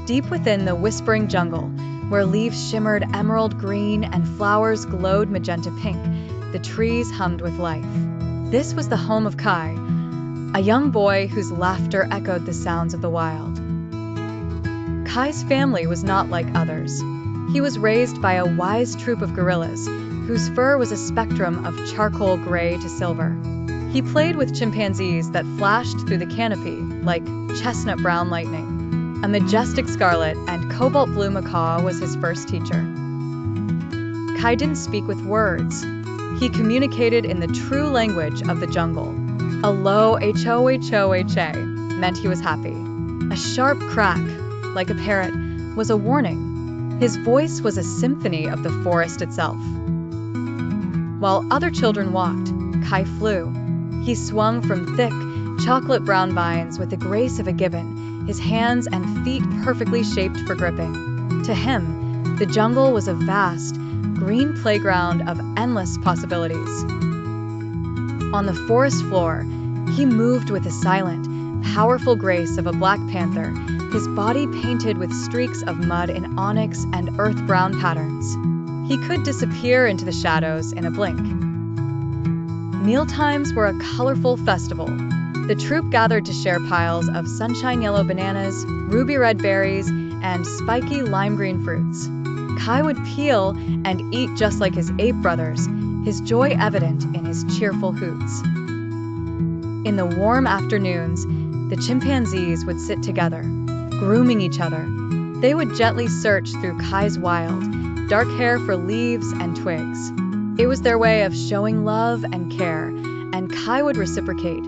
Deep within the whispering jungle, where leaves shimmered emerald green and flowers glowed magenta pink, the trees hummed with life. This was the home of Kai, a young boy whose laughter echoed the sounds of the wild. Kai's family was not like others. He was raised by a wise troop of gorillas, whose fur was a spectrum of charcoal gray to silver. He played with chimpanzees that flashed through the canopy like chestnut brown lightning. A majestic scarlet and cobalt blue macaw was his first teacher. Kai didn't speak with words. He communicated in the true language of the jungle. A low H-O-H-O-H-A meant he was happy. A sharp crack, like a parrot, was a warning. His voice was a symphony of the forest itself. While other children walked, Kai flew. He swung from thick, chocolate brown vines with the grace of a gibbon, his hands and feet perfectly shaped for gripping. To him, the jungle was a vast, green playground of endless possibilities. On the forest floor, he moved with the silent, powerful grace of a black panther, his body painted with streaks of mud in onyx and earth-brown patterns. He could disappear into the shadows in a blink. Mealtimes were a colorful festival. The troop gathered to share piles of sunshine yellow bananas, ruby red berries, and spiky lime green fruits. Kai would peel and eat just like his ape brothers, his joy evident in his cheerful hoots. In the warm afternoons, the chimpanzees would sit together, grooming each other. They would gently search through Kai's wild, dark hair for leaves and twigs. It was their way of showing love and care, and Kai would reciprocate,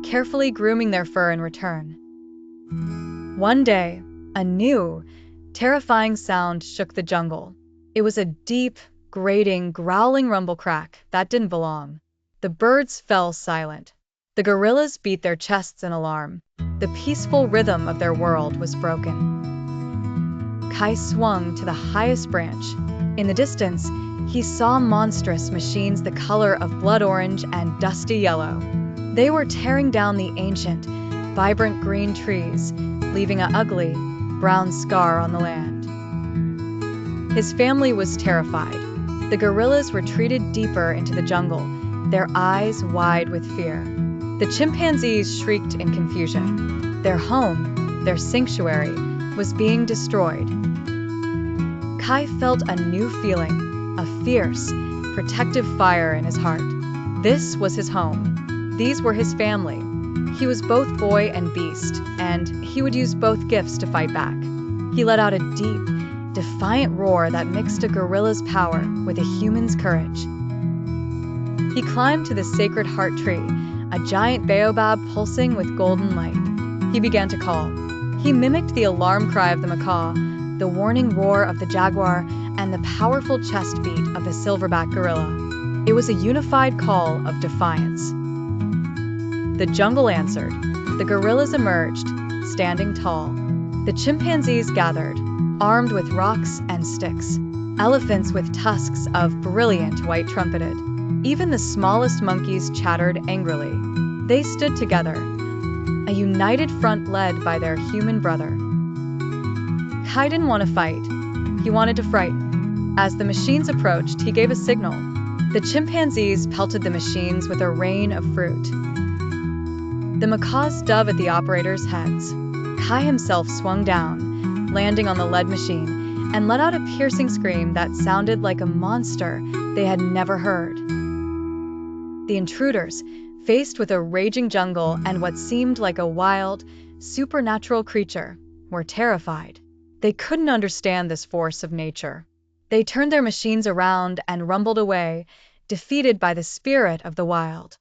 carefully grooming their fur in return. One day, a new, terrifying sound shook the jungle. It was a deep, grating, growling rumble crack that didn't belong. The birds fell silent. The gorillas beat their chests in alarm. The peaceful rhythm of their world was broken. Kai swung to the highest branch. In the distance, he saw monstrous machines the color of blood orange and dusty yellow. They were tearing down the ancient, vibrant green trees, leaving an ugly, brown scar on the land. His family was terrified. The gorillas retreated deeper into the jungle, their eyes wide with fear. The chimpanzees shrieked in confusion. Their home, their sanctuary, was being destroyed. Kai felt a new feeling, a fierce, protective fire in his heart. This was his home. These were his family. He was both boy and beast, and he would use both gifts to fight back. He let out a deep, defiant roar that mixed a gorilla's power with a human's courage. He climbed to the sacred heart tree, a giant baobab pulsing with golden light. He began to call. He mimicked the alarm cry of the macaw, the warning roar of the jaguar, and the powerful chest beat of the silverback gorilla. It was a unified call of defiance. The jungle answered. The gorillas emerged, standing tall. The chimpanzees gathered, armed with rocks and sticks. Elephants with tusks of brilliant white trumpeted. Even the smallest monkeys chattered angrily. They stood together, a united front led by their human brother. Kai didn't want to fight. He wanted to frighten. As the machines approached, he gave a signal. The chimpanzees pelted the machines with a rain of fruit. The macaws dove at the operators' heads. Kai himself swung down, landing on the lead machine, and let out a piercing scream that sounded like a monster they had never heard. The intruders, faced with a raging jungle and what seemed like a wild, supernatural creature, were terrified. They couldn't understand this force of nature. They turned their machines around and rumbled away, defeated by the spirit of the wild.